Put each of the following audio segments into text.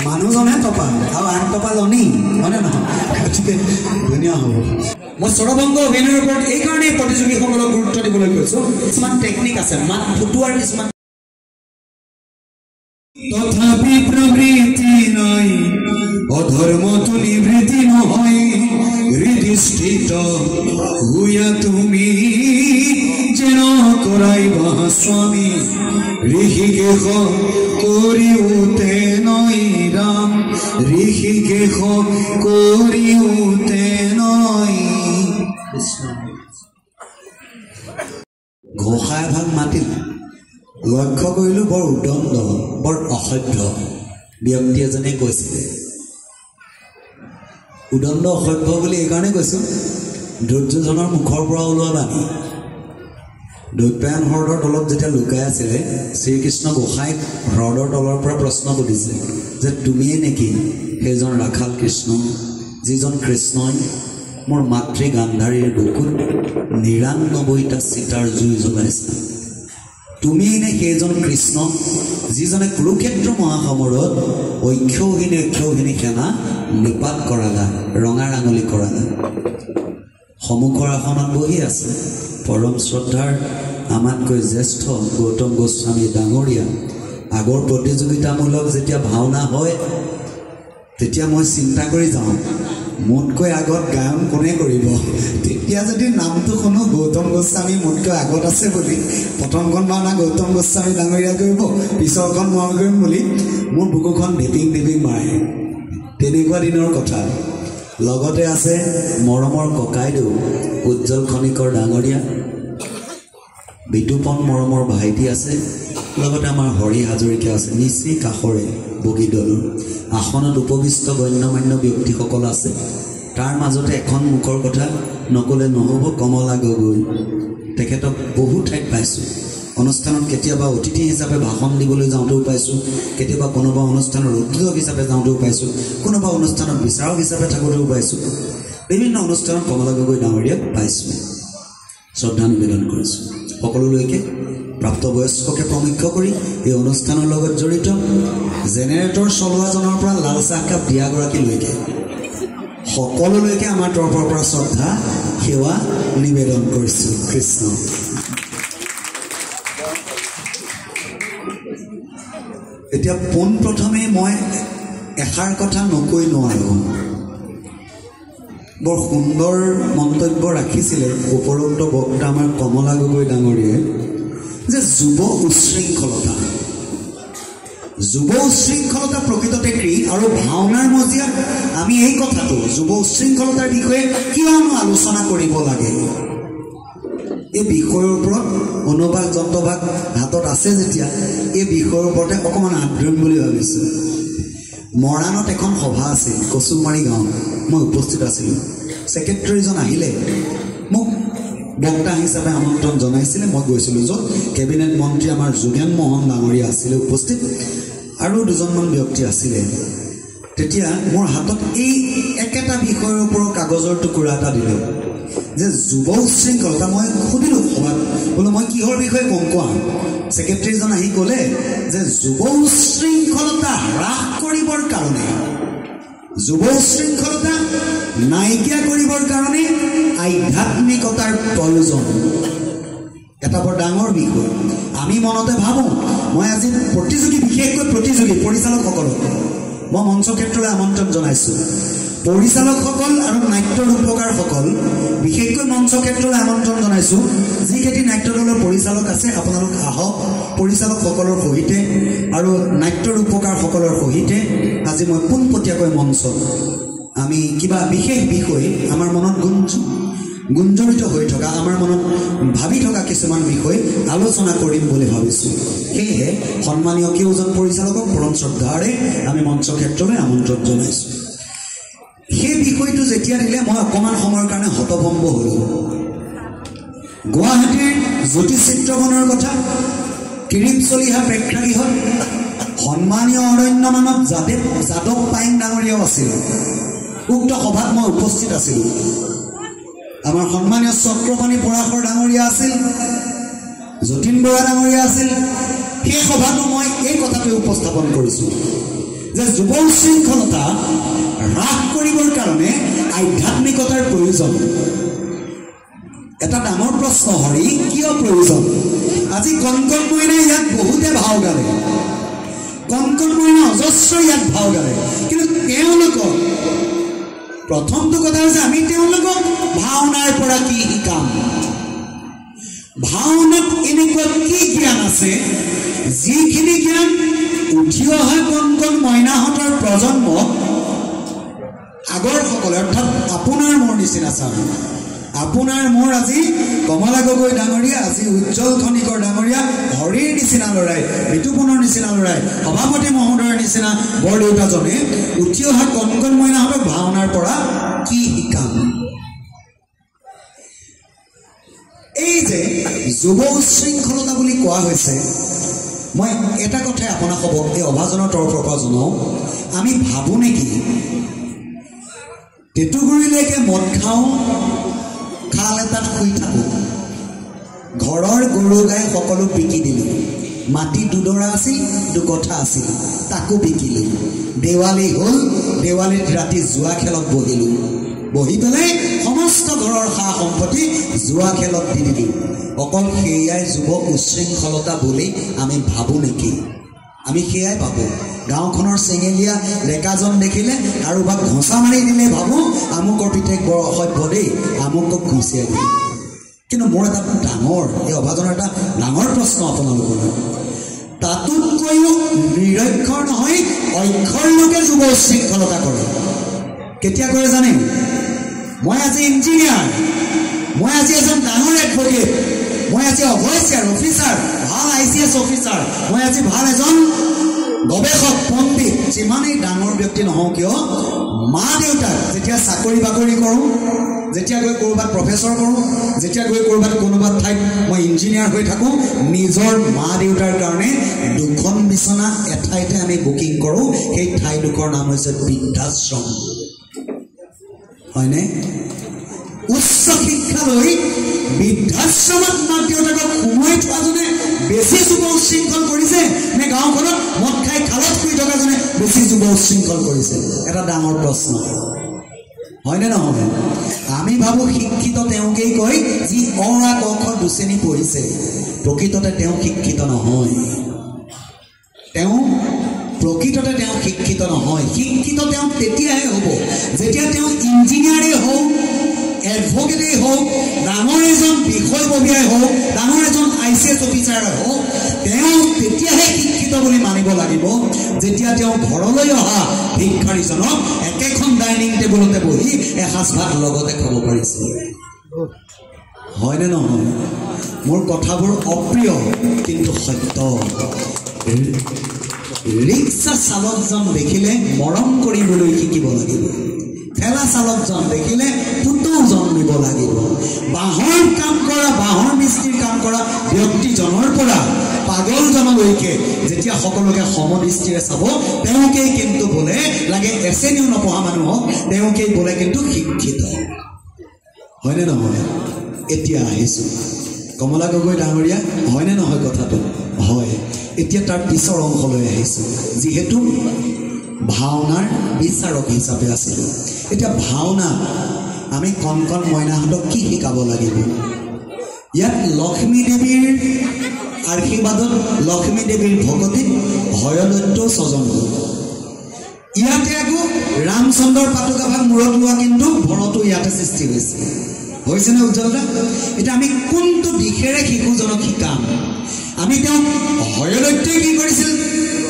মানুহজনে টপা আৰু আন টপা লনি হয়নে নহয় গতিকে ধুনীয়া হ'ব মই স্বৰভংগ অভিনয়ৰ ওপৰত এইকাৰণেই প্ৰতিযোগীসকলক গুৰুত্ব দিবলৈ কৈছোঁ কিছুমান টেকনিক আছে মাত ফুটোৱাৰ কিছুমান তথাপি প্ৰবৃত্তি নাই অধৰ্মটো নিবৃত্তি নহয় হৃদিষ্ঠিত হুয়া তুমি যেন কৰাইবা স্বামী ঋষিকেশ কৰিওতে নয় ৰাম ঋষিকেশ কৰিওতে নয় ঘোষাই ভাগ মাতিল লক্ষ্য কৰিলোঁ বৰ উদণ্ড বৰ অসভ্য ব্যক্তি এজনে কৈছিলে উদণ্ড অসভ্য বুলি এইকাৰণে কৈছোঁ দুৰ্যোধনৰ মুখৰ পৰা ওলোৱা বাণী দৈপ্যায়ন হ্ৰদৰ তলত যেতিয়া লুকাই আছিলে শ্ৰীকৃষ্ণ গোসাঁইক হ্ৰদৰ তলৰ পৰা প্ৰশ্ন সুধিছে যে তুমিয়ে নেকি সেইজন ৰাখাল কৃষ্ণ যিজন কৃষ্ণই মোৰ মাতৃ গান্ধাৰীৰ বুকুত ৯৯টা চিতাৰ জুই জ্বলাইছে তুমিয়ে নে সেইজন কৃষ্ণ যিজনে কুৰুক্ষেত্ৰ মহাসমৰত অক্ষৌহিনী সেনা নিপাত কৰালা ৰঙা ৰাঙলী কৰালা সন্মুখৰ আসনত বহি আছে পৰম শ্ৰদ্ধাৰ আমাতকৈ জ্যেষ্ঠ গৌতম গোস্বামী ডাঙৰীয়া আগৰ প্ৰতিযোগিতামূলক যেতিয়া ভাওনা হয় তেতিয়া মই চিন্তা কৰি যাওঁ মোতকৈ আগত গায়ন কোনে কৰিব তেতিয়া যদি নামটো শুনো গৌতম গোস্বামী মোতকৈ আগত আছে বুলি প্ৰথমখন ভাওনা গৌতম গোস্বামী ডাঙৰীয়া কৰিব পিছৰখন মই কৰিম বুলি মোৰ বুকুখন ঢিপিং মাৰে তেনেকুৱা দিনৰ কথা লগতে আছে মৰমৰ ককাইদেউ উজ্জ্বল খনিকৰ ডাঙৰীয়া বিতুপন মৰমৰ ভাইটি আছে লগতে আমাৰ হৰি হাজৰিকা আছে নিশ্চয় কাষৰে বগীদলৰ আসনত উপবিষ্ট গণ্যমান্য ব্যক্তিসকল আছে তাৰ মাজতে এখন মুখৰ কথা নকলে নহ'ব কমলা গগৈ তেখেতক বহু ঠাইত পাইছোঁ অনুষ্ঠানত কেতিয়াবা অতিথি হিচাপে ভাষণ দিবলৈ যাওঁতেও পাইছোঁ কেতিয়াবা কোনোবা অনুষ্ঠানৰ উদ্যোগ হিচাপে যাওঁতেও পাইছোঁ কোনোবা অনুষ্ঠানত বিচাৰক হিচাপে থাকোঁতেও পাইছোঁ বিভিন্ন অনুষ্ঠানত কমলা গগৈ ডাঙৰীয়াক পাইছোঁ শ্ৰদ্ধা নিবেদন কৰিছোঁ সকলোলৈকে প্ৰাপ্তবয়স্ককে প্ৰমুখ্য কৰি এই অনুষ্ঠানৰ লগত জড়িত জেনেৰেটৰ চলোৱাজনৰ পৰা লাল চাহকাপ দিয়াগৰাকীলৈকে সকলোলৈকে আমাৰ তৰফৰ পৰা শ্ৰদ্ধা সেৱা নিবেদন কৰিছোঁ কৃষ্ণ এতিয়া পোনপ্ৰথমে মই এষাৰ কথা নকৈ নোৱাৰোঁ বৰ সুন্দৰ মন্তব্য ৰাখিছিলে উপৰোক্ত বক্তা আমাৰ কমলা গগৈ ডাঙৰীয়াই যে যুৱ উশৃংখলতা প্ৰকৃততে কি আৰু ভাওনাৰ মজিয়াত আমি এই কথাটো যুৱ উশৃংখলতাৰ বিষয়ে কিয়নো আলোচনা কৰিব লাগে এই বিষয়ৰ ওপৰত অনুবাদ যন্ত্ৰভাগ হাতত আছে যেতিয়া এই বিষয়ৰ ওপৰতে অকণমান আগ্ৰহ বুলি ভাবিছোঁ মৰাণত এখন সভা আছিল কচুমাৰী গাঁৱত মই উপস্থিত আছিলোঁ ছেক্ৰেটাৰীজন আহিলে মোক বক্তা হিচাপে আমন্ত্ৰণ জনাইছিলে মই গৈছিলোঁ য'ত কেবিনেট মন্ত্ৰী আমাৰ যোগেন মোহন ডাঙৰীয়া আছিলে উপস্থিত আৰু দুজনমান ব্যক্তি আছিলে তেতিয়া মোৰ হাতত এই একেটা বিষয়ৰ ওপৰত কাগজৰ টুকুৰা এটা দিলোঁ যে যুৱ উশৃংখলতা মই সুধিলোঁ সভাত বোলো মই কিহৰ বিষয়ে কম কোৱা ছেক্ৰেটাৰীজন আহি ক'লে যে যুৱ উশৃংখলতা হ্ৰাস কৰিবৰ কাৰণে যুৱ উশৃংখলতা নাইকিয়া কৰিবৰ কাৰণে আধ্যাত্মিকতাৰ প্ৰয়োজন এটা বৰ ডাঙৰ বিষয় আমি মনতে ভাবোঁ মই আজি বিশেষকৈ প্ৰতিযোগী পৰিচালকসকলক মই মঞ্চ ক্ষেত্ৰলৈ আমন্ত্ৰণ জনাইছোঁ পৰিচালকসকল আৰু নাট্য ৰূপকাৰসকল বিশেষকৈ মঞ্চ ক্ষেত্ৰলৈ আমন্ত্ৰণ জনাইছোঁ যিকেইটি নাট্য দলৰ পৰিচালক আছে আপোনালোক আহক পৰিচালকসকলৰ সহিতে আৰু নাট্য ৰূপকাৰসকলৰ সহিতে আজি মই পোনপটীয়াকৈ মঞ্চত আমি কিবা বিশেষ বিষয় আমাৰ মনত গুঞ্জৰিত হৈ থকা আমাৰ মনত ভাবি থকা কিছুমান বিষয় আলোচনা কৰিম বুলি ভাবিছোঁ সেয়েহে সন্মানীয় কেউজন পৰিচালকক পৰম শ্ৰদ্ধাৰে আমি মঞ্চ ক্ষেত্ৰলৈ আমন্ত্ৰণ জনাইছোঁ সেই বিষয়টো যেতিয়া দিলে মই অকণমান সময়ৰ কাৰণে হতভম্ব হ'লোঁ গুৱাহাটীৰ জ্যোতিচিত্ৰবনৰ কথা কিৰিপ চলিহা প্ৰেক্ষাগৃহত সন্মানীয় অৰণ্য মানৱ যাদৱ পাইং ডাঙৰীয়াও আছিল উক্ত সভাত মই উপস্থিত আছিলোঁ আমাৰ সন্মানীয় চক্ৰপাণী পৰাশৰ ডাঙৰীয়া আছিল যতীন বৰা ডাঙৰীয়া আছিল সেই সভাতো মই এই কথাটো উপস্থাপন কৰিছোঁ যে যুৱ উশৃংখলতা হ্ৰাস কৰিবৰ কাৰণে আধ্যাত্মিকতাৰ প্ৰয়োজন। এটা ডাঙৰ প্ৰশ্ন হৰি কিয় প্ৰয়োজন? আজি কণকণ মইনাই ইয়াত বহুতে ভাও গালে, কণকণ মইনা অজস্ৰ ইয়াত ভাও গালে, কিন্তু তেওঁলোকক প্ৰথমটো কথা হৈছে আমি তেওঁলোকক ভাওনাৰ পৰা কি শিকাম, ভাওনাত এনেকুৱা কি জ্ঞান আছে যিখিনি জ্ঞান উঠি অহা কণকণ মইনাহঁতৰ প্ৰজন্মক আগৰ সকলে অৰ্থাৎ আপোনাৰ মোৰ নিচিনা চাম, আপোনাৰ মোৰ আজি কমলা গগৈ ডাঙৰীয়া, আজি উজ্জ্বল খনিকৰ ডাঙৰীয়া, হৰিৰ নিচিনা ল'ৰাই, বিতুপনৰ নিচিনা ল'ৰাই, সভাপতি মহোদয়ৰ নিচিনা বৰদেউতাজনে উঠি অহা কণকণ মইনাহঁতক ভাওনাৰ পৰা কি শিকাম? এই যে যুৱ উশৃংখলতা বুলি কোৱা হৈছে, মই এটা কথাই আপোনালোকক এই অভাজনৰ তৰফৰ পৰা জনাওঁ, আমি ভাবোঁ নেকি টেটুগুৰিলৈকে মদ খাওঁ, খাল এটাত শুই থাকোঁ, ঘৰৰ গৰু গাই সকলো বিকি দিলোঁ, মাটি দুডৰা আছিল, দুকঠা আছিল, তাকো বিকিলোঁ, দেৱালী হ'ল, দেৱালীত ৰাতি জুৱা খেলত বহিলোঁ, বহি পেলাই সমস্ত ঘৰৰ সা সম্পত্তি জুৱা খেলত দি দিলোঁ। অকল সেয়াই যুৱ উশৃংখলতা বুলি আমি ভাবোঁ নেকি? আমি সেয়াই ভাবোঁ। গাঁওখনৰ চেঙেলীয়া ডেকাজন দেখিলে কাৰোবাক ঘোঁচা মাৰি দিলে ভাবোঁ আমুকৰ পিতেক বৰ অসভ্য দেই, আমুকক ঘুচিয়াই দিলে। কিন্তু মোৰ এটা ডাঙৰ এই অভাজনৰ এটা ডাঙৰ প্ৰশ্ন আপোনালোকলৈ, তাতোতকৈও নিৰক্ষৰ নহয় অক্ষৰ লোকে যুৱ উশৃংখলতা কৰে। কেতিয়া কৰে জানে? মই আজি ইঞ্জিনিয়াৰ, মই আজি এজন ডাঙৰ এডভকেট, মই আজি অফিচাৰ অফিচাৰ ভাল ICS অফিচাৰ, মই আজি ভাল এজন গৱেষক পণ্ডিত, যিমানেই ডাঙৰ ব্যক্তি নহওঁ কিয়, মা দেউতাক যেতিয়া চাকৰি বাকৰি কৰোঁ, যেতিয়া গৈ ক'ৰবাত প্ৰফেচৰ কৰোঁ, যেতিয়া গৈ ক'ৰবাত কোনোবা ঠাইত মই ইঞ্জিনিয়াৰ হৈ থাকোঁ, নিজৰ মা দেউতাৰ কাৰণে দুখন বিচনা এঠাইতে আমি বুকিং কৰোঁ, সেই ঠাইডোখৰ নাম হৈছে বৃদ্ধাশ্ৰম, হয়নে? উচ্চ শিক্ষা লৈ বৃদ্ধাশ্ৰমত মাক দেউতাকক সোমোৱাই থোৱাজনে বেছি যুৱ উশৃংখল কৰিছে নে গাঁওখনত মদ খাই খালত শুই থকাজনে বেছি যুৱ উশৃংখল কৰিছে? এটা ডাঙৰ প্ৰশ্ন, হয়নে নহয়? আমি ভাবোঁ শিক্ষিত তেওঁকেই কয় যি অ আ ক খ দুশ্ৰেণী পঢ়িছে, প্ৰকৃততে তেওঁ শিক্ষিত নহয়, তেওঁ প্ৰকৃততে তেওঁ শিক্ষিত নহয়। শিক্ষিত তেওঁ তেতিয়াহে হ'ব যেতিয়া তেওঁ ইঞ্জিনিয়াৰেই হওক, এডভকেটেই হওক, ডাঙৰ এজন বিষয়ববীয়াই হওক, ডাঙৰ এজন ICS অফিচাৰে হওক, তেওঁ তেতিয়াহে শিক্ষিত বুলি মানিব লাগিব যেতিয়া তেওঁ ঘৰলৈ অহা ভিক্ষাৰীজনক একেখন ডাইনিং টেবুলতে বহি এসাঁজ ভাত লগতে খাব পাৰিছে, হয়নে নহয়? মোৰ কথাবোৰ অপ্ৰিয় কিন্তু সত্য। ৰিক্সা চালকজন দেখিলে মৰম কৰিবলৈ শিকিব লাগিব, ঠেলা চালকজন দেখিলে পুতৌ জন্মিব লাগিব, বাঁহৰ কাম কৰা, বাঁহৰ মিস্ত্ৰীৰ কাম কৰা ব্যক্তিজনৰ পৰা পাগলজনলৈকে যেতিয়া সকলোকে সমদৃষ্টিৰে চাব, তেওঁকেই কিন্তু বোলে লাগে এচেনিও নপঢ়া মানুহক তেওঁকেই বোলে কিন্তু শিক্ষিত, হয়নে নহয়? এতিয়া আহিছোঁ কমলা গগৈ ডাঙৰীয়া, হয়নে নহয় কথাটো? হয়। এতিয়া তাৰ পিছৰ অংশলৈ আহিছোঁ, যিহেতু ভাওনাৰ বিচাৰক হিচাপে আছিলোঁ। এতিয়া ভাওনা আমি কণকণ মইনাহঁতক কি শিকাব লাগিব? ইয়াত লক্ষ্মী দেৱীৰ আশীৰ্বাদত, লক্ষ্মী দেৱীৰ ভকতিত হয়দত্ত স্বজন হ'ল। ইয়াতে আকৌ ৰামচন্দ্ৰৰ পাতুকাভাগ মূৰত লোৱা কিন্তু ভৰতো ইয়াতে সৃষ্টি হৈছেনে উজ্জ্বলতা? এতিয়া আমি কোনটো দিশেৰে শিশুজনক শিকাম? আমি তেওঁক হয়দত্তই কি কৰিছিল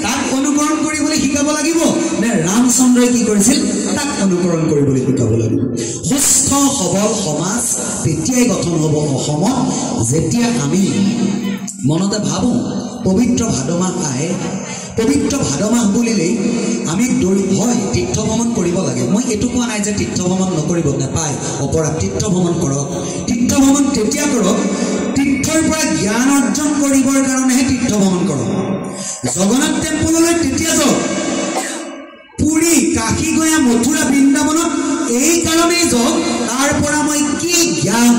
তাক অনুকৰণ কৰিবলৈ শিকাব লাগিব নে ৰামচন্দ্ৰই কি কৰিছিল তাক অনুকৰণ কৰিবলৈ শিকাব লাগিব? সুস্থ সবল সমাজ তেতিয়াই গঠন হ'ব অসমত যেতিয়া আমি মনতে ভাবোঁ পবিত্ৰ ভাদ মাহ আহে, পবিত্ৰ ভাদ মাহ বুলিলেই আমি হয় তীৰ্থ ভ্ৰমণ কৰিব লাগে। মই এইটো কোৱা নাই যে তীৰ্থ ভ্ৰমণ নকৰিব নাপায়, অপৰাধ। তীৰ্থ ভ্ৰমণ কৰক, তীৰ্থ ভ্ৰমণ তেতিয়া কৰক তীৰ্থৰ পৰা জ্ঞান অৰ্জন কৰিবৰ কাৰণেহে তীৰ্থ ভ্ৰমণ কৰক। জগন্নাথ টেম্পললৈ তেতিয়া যাওক, পুৰী কাশী গয়া মথুৰা বৃন্দাবনত এই কাৰণেই যাওক তাৰ পৰা মই কি জ্ঞান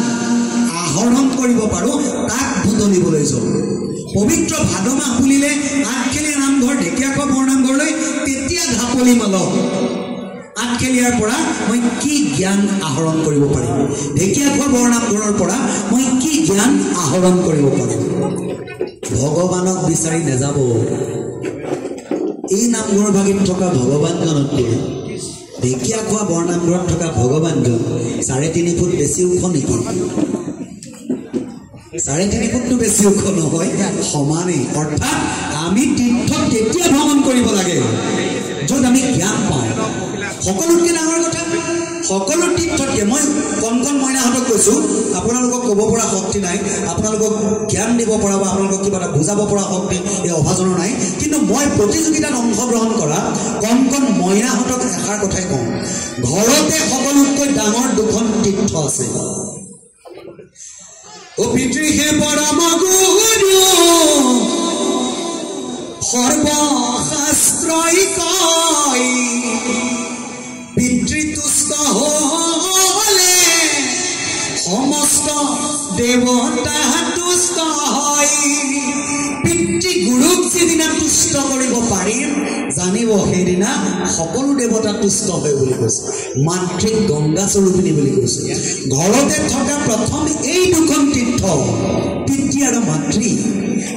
আহৰণ কৰিব পাৰোঁ তাক বুটলিবলৈ যাওক। পবিত্ৰ ভাদ মাহ বুলিলে আঠখেলীয়া নামঘৰ ঢেকীয়াখোৱা বৰনামঘৰলৈ তেতিয়া ঢাপলি মালক আঠখেলীয়াৰ পৰা মই কি জ্ঞান আহৰণ কৰিব পাৰিম ঢেকীয়াখোৱা বৰনামঘৰৰ পৰা মই কি জ্ঞান আহৰণ কৰিব পাৰিম ভগৱানক বিচাৰি নেযাব এই নামঘৰ ভাগিত থকা ভগৱানজনতকৈ ঢেকীয়াখোৱা বৰনামঘৰত থকা ভগৱানজন 3.5 ফুট বেছি ওখ নেকি 3.5 ফুটটো বেছি ওখ নহয় সমানেই অৰ্থাৎ আমি তীৰ্থত কেতিয়া ভ্ৰমণ কৰিব লাগে য'ত আমি জ্ঞান পাওঁ সকলোতকৈ ডাঙৰ কথা সকলো তীৰ্থতকৈ মই কণ মইনাহঁতক কৈছোঁ আপোনালোকক ক'ব পৰা শক্তি নাই আপোনালোকক জ্ঞান দিব পৰা বা আপোনালোকক কিবা এটা বুজাব পৰা শক্তি এই অভাজনৰ নাই কিন্তু মই প্ৰতিযোগিতাত অংশগ্ৰহণ কৰা কণ মইনাহঁতক এষাৰ কথাই কওঁ ঘৰতে সকলোতকৈ ডাঙৰ 2খন তীৰ্থ আছে ও পিতৃহে পৰম গুৰু সৰ্বশাস্ত্ৰই কয় পিতৃতুষ্ট হলে সমস্ত দেৱতা তুষ্ট হয় পিতৃ গুৰুক যিদিনা তুষ্ট কৰিব পাৰিম জানিব সেইদিনা সকলো দেৱতা তুষ্ট হয় বুলি কৈছে মাতৃক গংগা স্বৰূপিনী বুলি কৈছে ঘৰতে থকা প্ৰথম এই 2খন তীৰ্থ পিতৃ আৰু মাতৃ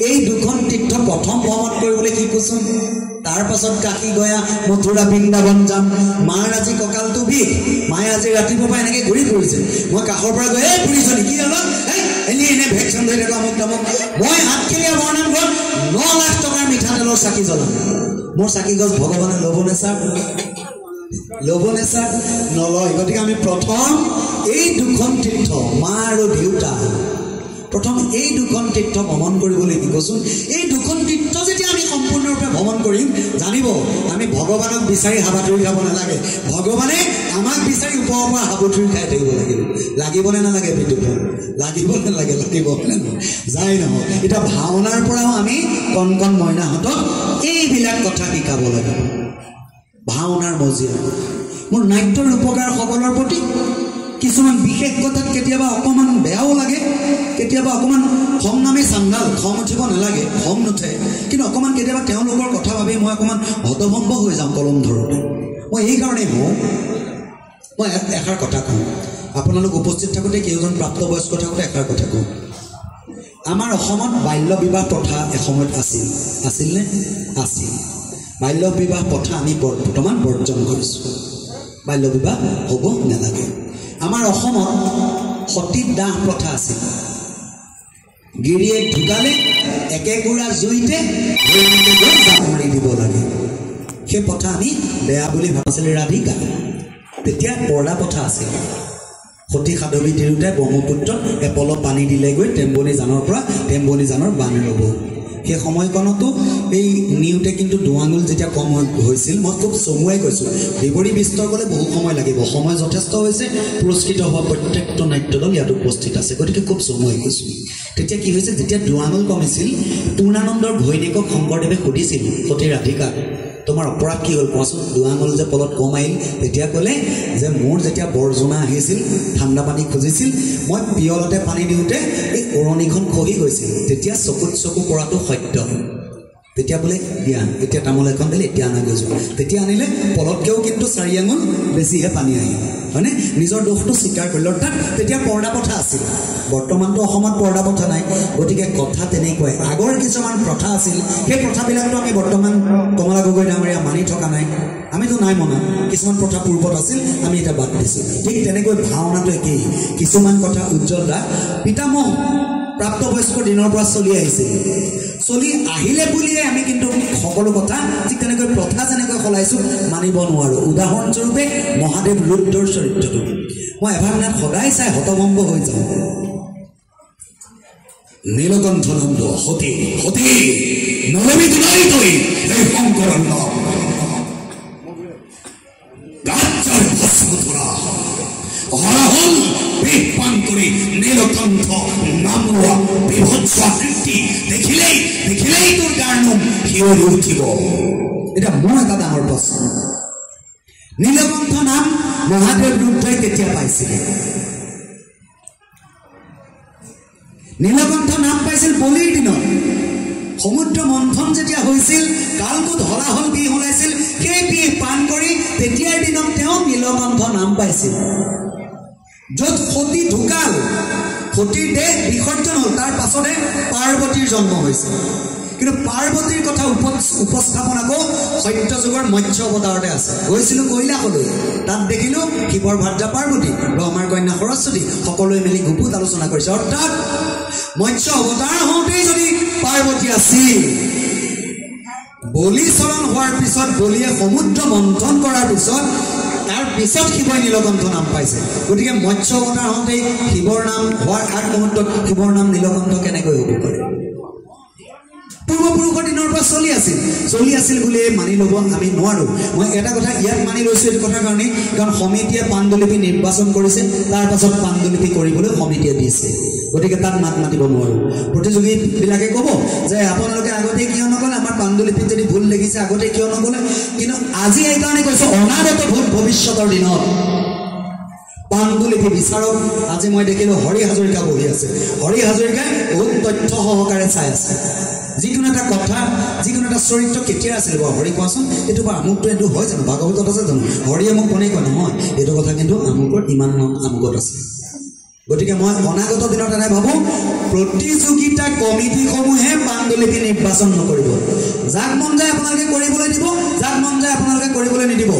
এই 2খন তীৰ্থ প্ৰথম ভ্ৰমণ কৰিবলৈ শিকোচোন তাৰ পাছত কাশী গয়া মথুৰা বৃন্দাবন যাম মাৰ আজি কঁকালটো বিষ মায়ে আজি ৰাতিপুৱাৰ পৰা এনেকৈ ঘূৰি ফুৰিছে মই কাষৰ পৰা গৈ এই ফুৰিছ নেকি অলপ এনে ভেকচিন ধৰি থকা মোক তামক মই আঠখেলীয়া বৰনামঘৰত 9 লাখ টকাৰ মিঠাতেলৰ চাকি জ্বলাম মোৰ চাকি গছ ভগৱানে ল'বনে ছাৰ নলয় গতিকে আমি প্ৰথম এই 2খন তীৰ্থ মা আৰু দেউতা প্ৰথম এই 2খন তীৰ্থ ভ্ৰমণ কৰিবলৈ শিকোচোন এই 2খন তীৰ্থ যেতিয়া আমি সম্পূৰ্ণৰূপে ভ্ৰমণ কৰিম জানিব আমি ভগৱানক বিচাৰি হাবাথুৰি খাব নালাগে ভগৱানে আমাক বিচাৰি ওপৰৰ পৰা হাবাথুৰি খাই থাকিব লাগিবনে নালাগে বিদ্যুৎ লাগিব নালাগে যায় নহয় এতিয়া ভাওনাৰ পৰাও আমি কণ মইনাহঁতক এইবিলাক কথা শিকাব লাগে ভাওনাৰ মজিয়া মোৰ নাট্য ৰূপকাৰ সকলৰ প্ৰতি কিছুমান বিশেষ কথাত কেতিয়াবা অকণমান বেয়াও লাগে কেতিয়াবা অকণমান খং নামে চাংগাল খং উঠিব নালাগে খং নুঠে কিন্তু অকণমান কেতিয়াবা তেওঁলোকৰ কথা ভাবি মই অকণমান হতভম্ব হৈ যাওঁ কলম ধৰোঁতে মই এইকাৰণেই হওঁ মই এষাৰ কথা কওঁ আপোনালোক উপস্থিত থাকোঁতে কেইজন প্ৰাপ্তবয়স্ক থাকোঁতে এষাৰ কথা কওঁ আমাৰ অসমত বাল্য বিবাহ প্ৰথা এসময়ত আছিলনে আছিল বাল্য বিবাহ প্ৰথা আমি বৰ্তমান বৰ্জন কৰিছোঁ বাল্য বিবাহ হ'ব নালাগে আমাৰ অসমত সতীত দাহ প্ৰথা আছিল গিৰিয়েক ঢুকালে একেগুৰা জুইতে জাপ মাৰি দিব লাগে সেই প্ৰথা আমি বেয়া বুলি ভাবিছিলে ৰাধিকা তেতিয়া পৰ্দা প্ৰথা আছিল সতী সাধৱী তিৰোতাই ব্ৰহ্মপুত্ৰত এপলহ পানী দিলেগৈ টেম্বনী জানৰ পৰা টেম্বনী জানৰ বান ল'ব সেই সময়কণতো এই নিউতে কিন্তু দুৱাঙুল যেতিয়া কম হৈছিল মই খুব চমুৱাই কৈছোঁ বিৱৰী বিস্তৰ গ'লে বহু সময় লাগিব সময় যথেষ্ট হৈছে পুৰস্কৃত হোৱা প্ৰত্যেকটো নাট্য দল ইয়াত উপস্থিত আছে গতিকে খুব চমুৱাই কৈছোঁ তেতিয়া কি হৈছে যেতিয়া দুৱাঙুল কমিছিল পূৰ্ণানন্দৰ ঘৈণীয়েকক শংকৰদেৱে সুধিছিল সতী ৰাধিকাক তোমাৰ অপৰাধ কি হ'ল কোৱাচোন দুৱাঙুল যে পলত কম আহিল তেতিয়া ক'লে যে মোৰ যেতিয়া বৰজোনা আহিছিল ঠাণ্ডা পানী খুজিছিল মই পিয়লতে পানী দিওঁতে এই ওৰণিখন খহি গৈছিল তেতিয়া চকুত চকু পৰাটো সত্য তেতিয়া বোলে দিয়া এতিয়া তামোল এখন দিলে এতিয়া আনা গৈছোঁ তেতিয়া আনিলে পলতকৈও কিন্তু 4 আঙুল বেছিহে পানী আহিল হয়নে নিজৰ দোষটো স্বীকাৰ কৰিলে অৰ্থাৎ তেতিয়া পৰ্দা প্ৰথা আছিল বৰ্তমানতো অসমত পৰ্দা প্ৰথা নাই গতিকে কথা তেনেকুৱাই আগৰ কিছুমান প্ৰথা আছিল সেই প্ৰথাবিলাকতো আমি বৰ্তমান কমলা গগৈ ডাঙৰীয়া মানি থকা নাই আমিতো নাই মনা কিছুমান প্ৰথা পূৰ্বত আছিল আমি এটা বাদ দিছোঁ ঠিক তেনেকৈ ভাওনাটো একেই কিছুমান কথা উজ্জ্বল দা পিতামহ প্ৰাপ্তবয়স্ক দিনৰ পৰা চলি আহিছে চলি আহিলে বুলিয়ে আমি কিন্তু সকলো কথা ঠিক তেনেকৈ প্ৰথা যেনেকৈ সলাইছোঁ মানিব নোৱাৰোঁ উদাহৰণস্বৰূপে মহাদেৱ ৰুদ্ৰৰ চৰিত্ৰটো মই এভাগনাত সদায় চাই হতভম্ব হৈ যাওঁ নীলকণ্ঠ নন্দ সতী নলবি তোলাই তই এই শংকৰন্ন গাজ্জাৰ ভস্ম ধৰা হৰহল বেশপান কৰি নীলকণ্ঠ নামোৱা বিভৎস আকৃতি দেখিলেই তোৰ গাৰ্ণম শিয়ৰি উঠিব এটা মোৰ এটা ডাঙৰ প্ৰশ্ন নীলকণ্ঠ নাম মহাদেৱ ৰুদ্ৰই কেতিয়া পাইছিলে নীলকণ্ঠ নাম পাইছিল বলিৰ দিনত সমুদ্ৰ মন্থন যেতিয়া হৈছিল কালকো ধলা হল বিষ ওলাইছিল সেই বিষ পান কৰি তেতিয়াৰ দিনত তেওঁ নীলকণ্ঠ নাম পাইছিল য'ত সতী ঢুকাল সতীৰ দেহ বিসৰ্জন হ'ল তাৰ পাছতে পাৰ্বতীৰ জন্ম হৈছিল কিন্তু পাৰ্বতীৰ কথা উপস্থাপন আকৌ সত্যযুগৰ মৎস্য অৱতাৰতে আছে গৈছিলোঁ কৈলাসলৈ তাত দেখিলোঁ শিৱৰ ভাৰ্যা পাৰ্বতী ব্ৰহ্মাৰ কন্যা সৰস্বতী সকলোৱে মিলি গুপুত আলোচনা কৰিছে অৰ্থাৎ মৎস্য অৱতাৰ হওঁতেই যদি পাৰ্বতী আছিল বলিচৰণ হোৱাৰ পিছত বলিয়ে সমুদ্ৰ মন্থন কৰাৰ পিছত তাৰ পিছত শিৱই নীলকণ্ঠ নাম পাইছে গতিকে মৎস্য অৱতাৰ হওঁতেই শিৱৰ নাম হোৱাৰ আগ মুহূৰ্তত শিৱৰ নাম নীলকণ্ঠ কেনেকৈ হ'ব পাৰে পূৰ্বপুৰুষৰ দিনৰ পৰা চলি আছিল বুলিয়ে মানি ল'ব আমি নোৱাৰোঁ মই এটা কথা ইয়াত মানি লৈছোঁ এইটো কথাৰ কাৰণে কাৰণ সমিতিয়ে পাণ্ডুলিপি নিৰ্বাচন কৰিছে তাৰ পাছত পাণ্ডুলিপি কৰিবলৈ সমিতিয়ে দিছে গতিকে তাত মাত মাতিব নোৱাৰোঁ প্ৰতিযোগীবিলাকে ক'ব যে আপোনালোকে আগতে কিয় নক'লে আমাৰ পাণ্ডুলিপিত যদি ভুল দেখিছে আগতে কিয় নক'লে কিন্তু আজি এইকাৰণে কৈছোঁ অনাগত ভুল ভৱিষ্যতৰ দিনত পাণ্ডুলিপি বিচাৰক আজি মই দেখিলোঁ হৰি হাজৰিকা বহি আছে হৰি হাজৰিকাই বহুত তথ্য সহকাৰে চাই আছে যিকোনো এটা কথা যিকোনো এটা চৰিত্ৰ কেতিয়া আছিল বাৰু হৰি কোৱাচোন এইটো বা আমুকটো এইটো হয় জানো ভাগৱতত আছে জানো হৰিয়ে মোক কোনে কয় নহয় এইটো কথা কিন্তু আমুকৰ ইমান আমুকত আছে গতিকে মই অনাগত দিনত এটাই ভাবোঁ প্ৰতিযোগিতা কমিটিসমূহে পাণ্ডুলিপি নিৰ্বাচন নকৰিব যাক মন যায় আপোনালোকে কৰিবলৈ দিব যাক মন যায় আপোনালোকে কৰিবলৈ নিদিব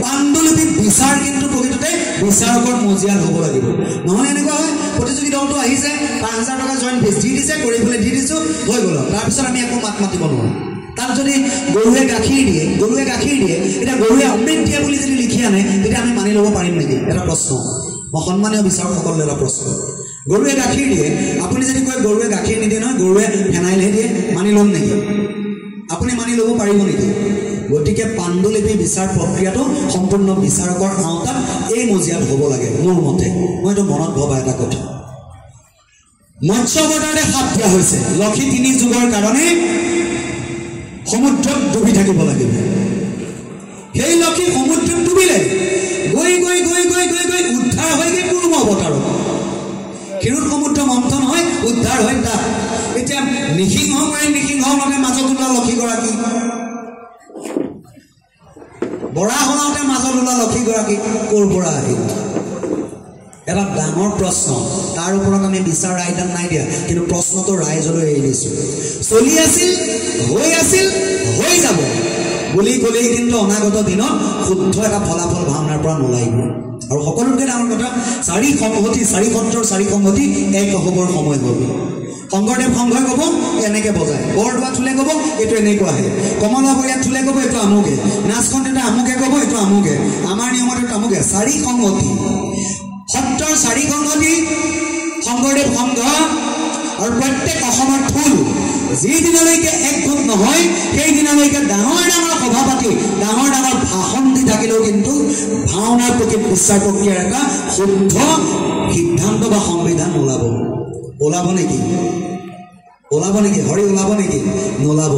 পাণ্ডুলিপি বিচাৰ কিন্তু প্ৰকৃততে বিচাৰকৰ মজিয়াত হ'ব লাগিব নহ'লে এনেকুৱা হয় প্ৰতিযোগী দলটো আহিছে ৫,০০০ টকা জইন ফিজ দি দিছে কৰিবলৈ দি দিছোঁ হৈ গ'ল তাৰপিছত আমি একো মাত মাতিব নোৱাৰোঁ তাত যদি গৰুৱে গাখীৰ দিয়ে এতিয়া গৰুৱে অমৃত দিয়ে বুলি যদি লিখি আনে তেতিয়া আমি মানি ল'ব পাৰিম নেকি এটা প্ৰশ্ন মই সন্মানীয় বিচাৰকসকললৈ এটা প্ৰশ্ন গৰুৱে গাখীৰ দিয়ে আপুনি যদি কয় গৰুৱে গাখীৰ নিদিয়ে নহয় গৰুৱে ফেনাইলহে দিয়ে মানি ল'ম নেকি আপুনি মানি ল'ব পাৰিব নেকি গতিকে পাণ্ডুলিপি বিচাৰ প্ৰক্ৰিয়াটো সম্পূৰ্ণ বিচাৰকৰ আওতাত এই মজিয়াত হ'ব লাগে মোৰ মতে মই এইটো মনত ভবা এটা কথা মৎস্য অৱতাৰে সাপ দিয়া হৈছে লক্ষী ৩ যুগৰ কাৰণে সমুদ্ৰত ডুবি থাকিব লাগিব সেই লক্ষী সমুদ্ৰত ডুবিলে গৈ উদ্ধাৰ হয়গৈ কুৰুম অৱতাৰত ক্ষীৰোদ সমুদ্ৰ মন্থন হয় উদ্ধাৰ হয় তাত এতিয়া নিসিংহ মানে মাজত ওলোৱা লক্ষীগৰাকী বৰা হলাওঁতে মাজত ওলোৱা লক্ষীগৰাকী ক'ৰ পৰা আহিল এটা ডাঙৰ প্ৰশ্ন তাৰ ওপৰত আমি বিচাৰ ৰায়দান নাই দিয়া কিন্তু প্ৰশ্নটো ৰাইজলৈ এৰি দিছোঁ চলি আছিল হৈ যাব বুলি ক'লেই কিন্তু অনাগত দিনত শুদ্ধ এটা ফলাফল ভাওনাৰ পৰা নোলাইব আৰু সকলোতকৈ ডাঙৰ কথা ৪ সংহতি ৪ সত্ৰৰ ৪ সংহতি এক হ'বৰ সময় হ'ল শংকৰদেৱ সংঘই ক'ব এনেকৈ বজায় বৰদোৱা থোলে ক'ব এইটো এনেকুৱা আহে কমলাবৰীয়া থোলে ক'ব এইটো আমুকে নাচখন তেতিয়া আমুকে ক'ব এইটো আমুকে আমাৰ নিয়মত এইটো আমুকে ৪ সংহতি সত্ৰৰ ৪ সংহতি শংকৰদেৱ সংঘ আৰু প্ৰত্যেক অসমৰ থোল যিদিনালৈকে একগোট নহয় সেইদিনালৈকে ডাঙৰ সভা পাতি ডাঙৰ ভাষণ দি থাকিলেও কিন্তু ভাওনাৰ প্ৰতি বিচাৰ প্ৰক্ৰিয়াৰ এটা শুদ্ধ সিদ্ধান্ত বা সংবিধান ওলাব নেকি হৰি ওলাব নেকি নোলাব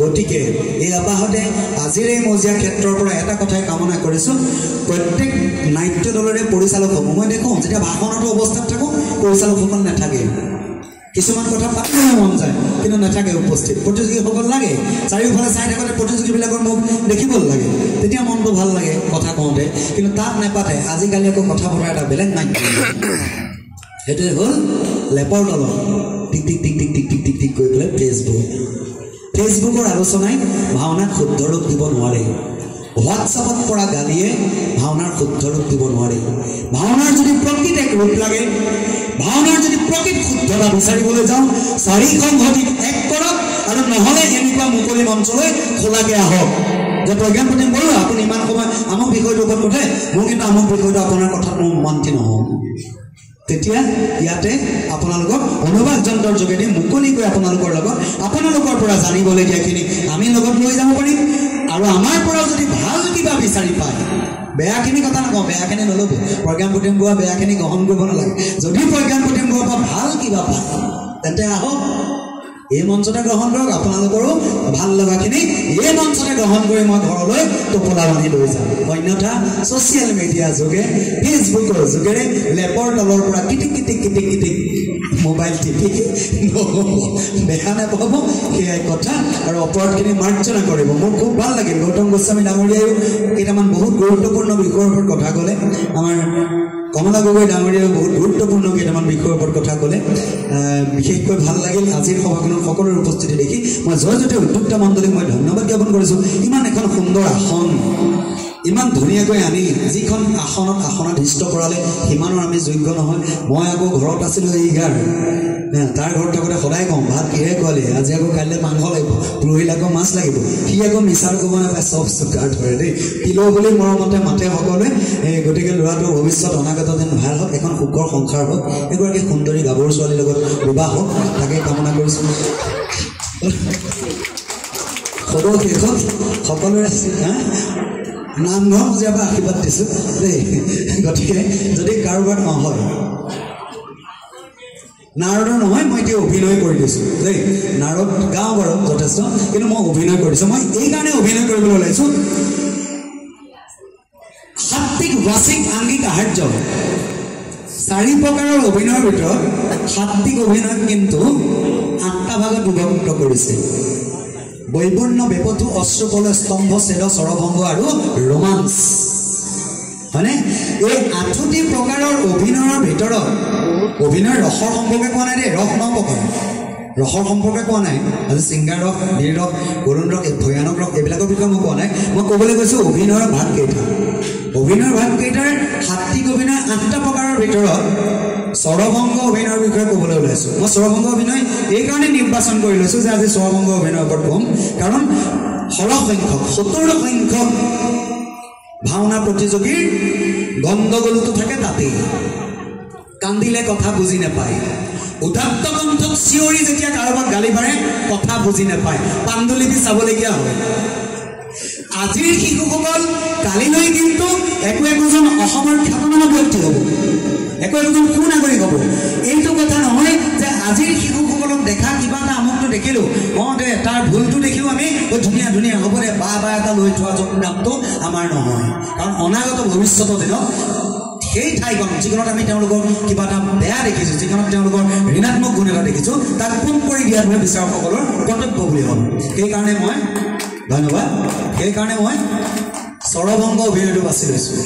গতিকে এই আপাহতে আজিৰ এই মজিয়া ক্ষেত্ৰৰ পৰা এটা কথাই কামনা কৰিছোঁ প্ৰত্যেক নাট্য দলৰে পৰিচালকসমূহ মই দেখোঁ যেতিয়া ভাষণতো অৱস্থাত থাকোঁ পৰিচালকসকল নাথাকে কিছুমান কথা পাতিবলৈ মন যায় কিন্তু নাথাকে উপস্থিত প্ৰতিযোগীসকল লাগে চাৰিওফালে চাই থাকোঁতে প্ৰতিযোগীবিলাকৰ মুখ দেখিবলৈ লাগে তেতিয়া মনটো ভাল লাগে কথা কওঁতে কিন্তু তাত নেপাতে আজিকালি আকৌ কথা বতৰা এটা বেলেগ নাট্য সেইটোৱে হ'ল লেপৰ তলত টিক টিক কৰি পেলাই ফেচবুকৰ আলোচনাই ভাওনাক শুদ্ধ ৰূপ দিব নোৱাৰে হোৱাটছআপত পৰা গালিয়ে ভাওনাৰ শুদ্ধ ৰূপ দিব নোৱাৰে ভাওনাৰ যদি প্ৰকৃত এক ৰূপ লাগে ভাওনাৰ যদি প্ৰকৃত শুদ্ধতা বিচাৰিবলৈ যাওঁ ৪ সংহতিক এক কৰক আৰু নহ'লে এনেকুৱা মুকলি মঞ্চলৈ খোলাকৈ আহক যে প্ৰজ্ঞান প্ৰতি বৰুৱা আপুনি ইমান সময় আমুক বিষয়টোৰ ওপৰত সোধে মোৰ কিন্তু আমুক বিষয়টো আপোনাৰ কথাত মোৰ মান্তি নহ'ব তেতিয়া ইয়াতে আপোনালোকক অনুবাদ যন্ত্ৰৰ যোগেদি মুকলিকৈ আপোনালোকৰ পৰা জানিবলগীয়াখিনি আমি লগত লৈ যাব পাৰিম আৰু আমাৰ পৰাও যদি ভাল কিবা বিচাৰি পায় বেয়াখিনি কথা নকওঁ বেয়াখিনি নল'ব প্ৰজ্ঞান প্ৰতিম বৰুৱা বেয়াখিনি গ্ৰহণ কৰিব নালাগে যদি প্ৰজ্ঞান প্ৰতিম বৰুৱাৰ পৰা ভাল কিবা পায় তেন্তে আহক এই মঞ্চতে গ্ৰহণ কৰক আপোনালোকৰো ভাল লগাখিনি এই মঞ্চতে গ্ৰহণ কৰি মই ঘৰলৈ টোপোলা বান্ধি লৈ যাম অন্যথা ছ'চিয়েল মিডিয়া যোগে ফেচবুকৰ যোগেৰে লেপৰ তলৰ পৰা কিটিক মোবাইল টিপি নহ'ব বেয়া নাপাব সেয়াই কথা আৰু অপৰাধখিনি মাৰ্জনা কৰিব মোৰ খুব ভাল লাগিল গৌতম গোস্বামী ডাঙৰীয়ায়ো কেইটামান বহুত গুৰুত্বপূৰ্ণ বিষয়ৰ ওপৰত কথা ক'লে আমাৰ কমলা গগৈ ডাঙৰীয়ায়ো বহুত গুৰুত্বপূৰ্ণ কেইটামান বিষয়ৰ ওপৰত কথা ক'লে বিশেষকৈ ভাল লাগিল আজিৰ সভাখনত সকলোৰে উপস্থিতি দেখি মই জয়জ্যোতি উদ্যোক্তা মণ্ডলীক মই ধন্যবাদ জ্ঞাপন কৰিছোঁ ইমান এখন সুন্দৰ আসন ইমান ধুনীয়াকৈ আনি যিখন আসনাধিষ্ঠ কৰালে সিমানৰ আমি যোগ্য নহয় মই আকৌ ঘৰত আছিলোঁ এইগাৰ তাৰ ঘৰত থাকোঁতে সদায় কওঁ ভাত কিহে খোৱালি আজি আকৌ কাইলৈ মাংস লাগিব পৰহিলৈ আকৌ মাছ লাগিব সি আকৌ মিছাৰ ক'ব নাপায় চব চুকাৰ ধৰে দেই পিলো বুলি মৰমতে মাতে সকলোৱে গতিকে ল'ৰাটোৰ ভৱিষ্যত অনাগত দিন ভাল হওক এখন সুখৰ সংসাৰ হওক এগৰাকী সুন্দৰী গাভৰু ছোৱালীৰ লগত বিবাহ হওক তাকে কামনা কৰিছোঁ সদৌ শেষত সকলোৰে নামঘৰ মজিয়াৰ পৰা আশীৰ্বাদ দিছোঁ দেই গতিকে যদি কাৰোবাৰ নহয় নাৰদৰ নহয় মই এতিয়া অভিনয় কৰি দিছোঁ দেই নাৰদ গাওঁ বাৰু যথেষ্ট কিন্তু মই অভিনয় কৰিছোঁ মই এইকাৰণে অভিনয় কৰিবলৈ ওলাইছোঁ সাত্বিক বাচিক আংগিক আহাৰ্য 4 প্ৰকাৰৰ অভিনয়ৰ ভিতৰত সাত্বিক অভিনয় কিন্তু 8টা ভাগত বিভক্ত কৰিছে বৈবৰ্ণ বেপথু অশ্ৰুকল স্তম্ভ ছেদ স্বৰভংগ আৰু ৰোমাঞ্চ হয়নে এই 8টি প্ৰকাৰৰ অভিনয়ৰ ভিতৰত অভিনয় ৰসৰ সম্পৰ্কে কোৱা নাই দেই ৰস নপকৰ ৰসৰ সম্পৰ্কে কোৱা নাই আজি চিংগাৰ ৰস বীৰ ৰস কৰুণ ৰস ভয়ানক ৰস এইবিলাকৰ বিষয়ে মই কোৱা নাই মই ক'বলৈ গৈছোঁ অভিনয়ৰ ভাগকেইটা অভিনয়ৰ ভাগকেইটাৰ সাত্বিক অভিনয় 8টা প্ৰকাৰৰ ভিতৰত স্বৰভংগ অভিনয়ৰ বিষয়ে ক'বলৈ ওলাইছোঁ মই স্বৰভংগ অভিনয় এইকাৰণে নিৰ্বাচন কৰি লৈছোঁ যে আজি স্বৰভংগ অভিনয়ৰ ওপৰত ক'ম কাৰণ সৰহসংখ্যক 70 সংখ্যক ভাওনা প্ৰতিযোগীৰ গণ্ডগোলটো থাকে তাতেই কান্দিলে কথা বুজি নাপায় উদাত্ত কণ্ঠত চিঞৰি যেতিয়া কাৰোবাক গালি পাৰে কথা বুজি নাপায় পাণ্ডুলিপি চাবলগীয়া হয় আজিৰ শিশুসকল কালিলৈ কিন্তু একোজন অসমৰ খ্যাতনামা ব্যক্তি হ'ব একোজন সুনাগৰিক হ'ব এইটো কথা নহয় যে আজিৰ শিশুসকলক দেখা কিবা এটা আমকটো দেখিলোঁ দে তাৰ ভুলটো দেখিও আমি ধুনীয়া ধুনীয়া হ'ব দে বা এটা লৈ থোৱা নামটো আমাৰ নহয় কাৰণ অনাগত ভৱিষ্যতৰ দিনত সেই ঠাইখন যিখনত আমি তেওঁলোকৰ কিবা এটা বেয়া দেখিছোঁ যিখনত তেওঁলোকৰ ঋণাত্মক গুণ এটা দেখিছোঁ তাক পোন কৰি দিয়াটোহে বিচাৰকসকলৰ কৰ্তব্য বুলি হ'ল সেইকাৰণে মই ধন্যবাদ সেইকাৰণে মই স্বৰভংগ অভিনয়টো বাছি লৈছোঁ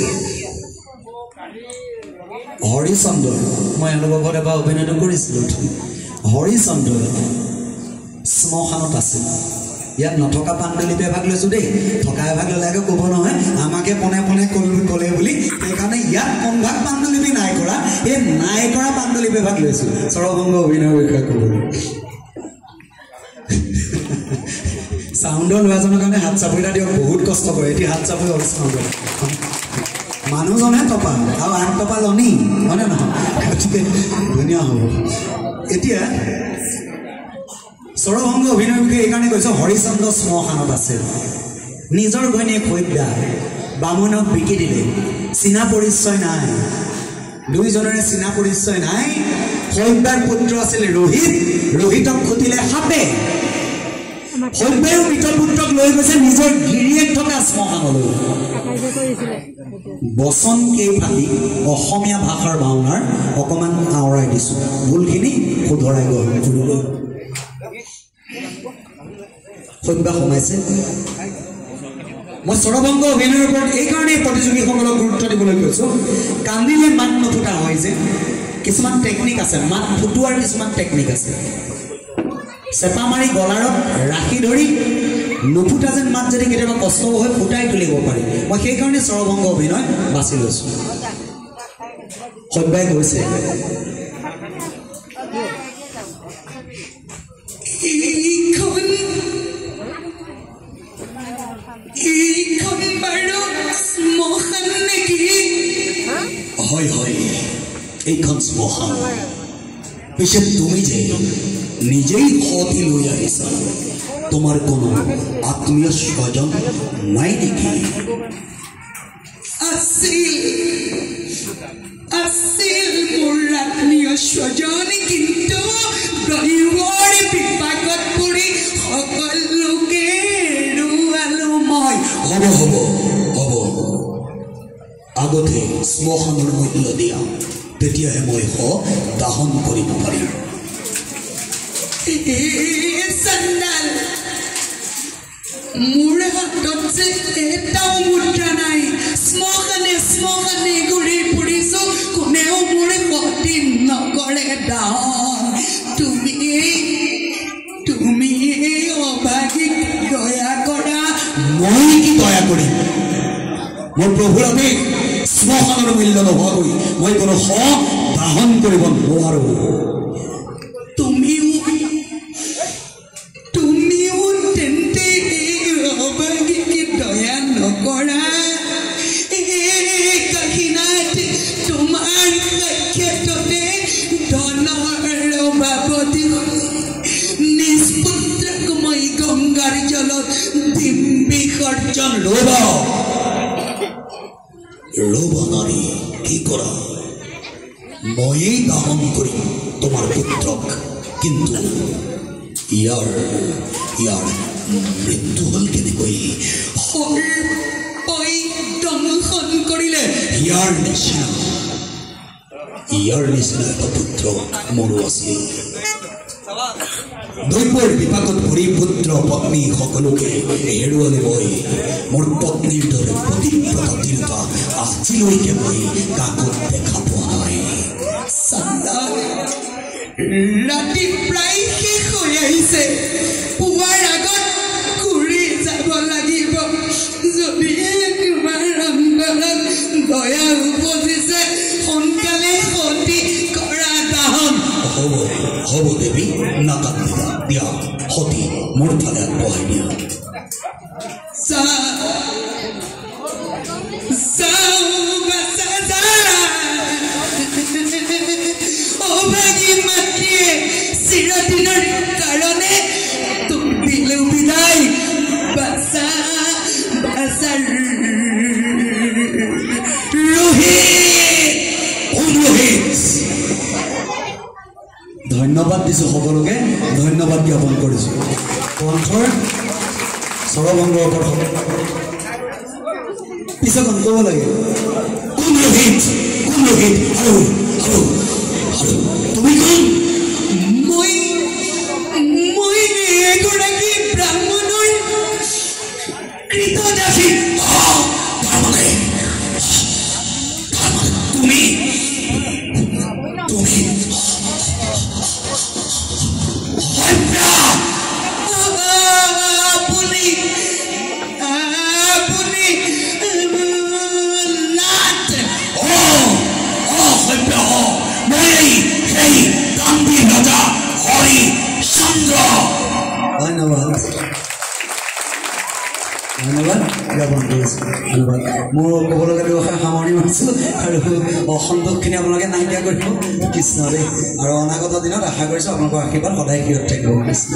হৰিচন্দ্ৰ মই এওঁলোকৰ ঘৰত এবাৰ অভিনয়টো কৰিছিলোঁ হৰিচন্দ্ৰ শ্মশানত আছিল ইয়াত নথকা পাণ্ডুলিপি এভাগ লৈছোঁ দেই থকা এভাগ ল'লে আকৌ ক'ব নহয় আমাকে পনে পনে ক'লে বুলি সেইকাৰণে ইয়াত কোনভাগ পাণ্ডুলিপি নাই কৰা এই নাই কৰা পাণ্ডুলিপি এভাগ লৈছোঁ স্বৰভংগ অভিনয়ৰ বিষয়ে ক'বলৈ চাউণ্ডৰ ল'ৰাজনৰ কাৰণে হাত চাপৰি এটা দিয়ক বহুত কষ্ট কৰে এতিয়া হাত চাপৰি অনুষ্ঠান কৰে মানুহজনে টপা আৰু 8 টপা লনি হয়নে নহয় গতিকে ধুনীয়া হ'ব এতিয়া স্বৰভংগ অভিনয়ৰ বিষয়ে এইকাৰণে কৈছোঁ হৰিচন্দ্ৰ শ্মশানত আছিল নিজৰ ঘৈণীয়েক হত্যা বামুণক বিকি দিলে চিনা পৰিচয় নাই দুইজনৰে চিনা পৰিচয় নাই হত্যাৰ পুত্ৰ আছিল ৰোহিতক খুটিলে সাপে হত্যেও মৃতপুত্ৰক লৈ গৈছে নিজৰ গিৰিয়েক থকা শ্মশানলৈ বচন কেইফালি অসমীয়া ভাষাৰ ভাওনাৰ অকণমান আঁৱৰাই দিছোঁ ভুলখিনি শুধৰাই গ'ল সত্যা সোমাইছে মই স্বৰভংগ অভিনয়ৰ ওপৰত এইকাৰণেই প্ৰতিযোগীসকলক গুৰুত্ব দিবলৈ কৈছোঁ কান্দিলে মাত নুফুটা হয় যে কিছুমান টেকনিক আছে মাত ফুটোৱাৰ কিছুমান টেকনিক আছে চেপা মাৰি গলাৰত ৰাখি ধৰি নুফুটা যেন মাত যদি কেতিয়াবা কষ্ট হৈ ফুটাই তুলিব পাৰি মই সেইকাৰণে স্বৰভংগ অভিনয় বাছি লৈছোঁ সব্যাই কৈছে হয় হয় এইখন শ্মশান পিছে তুমি যে নিজেই সতী লৈ আহিছা তোমাৰ কোনো আত্মীয় স্বজন নাই নেকি আছিল মোৰ আত্মীয় স্বজন কিন্তু দৈৱৰ বিপাকত পৰি সকলোকে হেৰুৱালো মই হ'ব হ'ব হ'ব আগতে শ্মশানৰ মূল্য দিয়া তেতিয়াহে মই দাহন কৰিব পাৰিম চান্দাল মোৰ হাতত যে এটাও মুদ্ৰা নাই শ্মশানে ঘূৰি ফুৰিছো কোনেও মোৰ ক্ষতি নকৰে দান তুমি অভাগীক দয়া কৰা মই কি দয়া কৰিম মোৰ প্ৰভুৰ আদেশ শ্মশানৰ মূল্য নোহোৱাকৈ মই কোনো দাহন কৰিব নোৱাৰো তুমিও তেন্তে অভাগীক দয়া নকৰা কাহিনাত তোমাৰ ক্ষেত্ৰতে ধনৰ অভাৱত নিষ্পুত্ৰক মই গংগাৰ জলত দিম বিসৰ্জন ৰ'ব নাৰী কি কৰা ময়েই দাহন কৰিম তোমাৰ পুত্ৰক কিন্তু ইয়াৰ মৃত্যু হ'ল কেনেকৈ দংশন কৰিলে ইয়াৰ নিচিনা এটা পুত্ৰ মোৰো আছে দৈৱৰ বিপাকত পৰি পুত্ৰ পত্নী সকলোকে হেৰুৱালে মই মোৰ পত্নীৰ দৰে পতিব্ৰতা তিৰোতা আজিলৈকে মই কাকত দেখা পোৱা নাই ৰাতি প্ৰায় শেষ হৈ আহিছে পুৱাৰ আগত ঘূৰি যাব লাগিব যদিহে তোমাৰ অন্তৰত দয়া উপজিছে সোনকালে সতী কৰা দাহন হ'ব দেৱী নাকান্দিবা দিয়া সতী মোৰ ফালে আগবঢ়াই দিয়া অভাগী মাতৃয়ে চিৰদিনৰ কাৰণে তোক দিলো বিদায় বাছা ৰোহিত ধন্যবাদ দিছোঁ সকলোকে ধন্যবাদ জ্ঞাপন কৰিছোঁ কণ্ঠৰ স্বৰভংগৰ ওপৰত পিছত ক'ব লাগে কোন ৰোহিত আৰু তুমি কোন মই এগৰাকী ব্ৰাহ্মণৰ কৃতদাসী তুমি ধন্যবাদ জ্ঞাপন কৰিছোঁ ধন্যবাদ মোৰ ক'বলগীয়া ব্যৱসায় সামৰণি মাৰিছোঁ আৰু অসন্তোষখিনি আপোনালোকে নাইকিয়া কৰিব কৃষ্ণ দেই আৰু অনাগত দিনত আশা কৰিছোঁ আপোনালোকৰ আশীৰ্বাদ সদায় ক্ষীৰত থাকিব কৃষ্ণ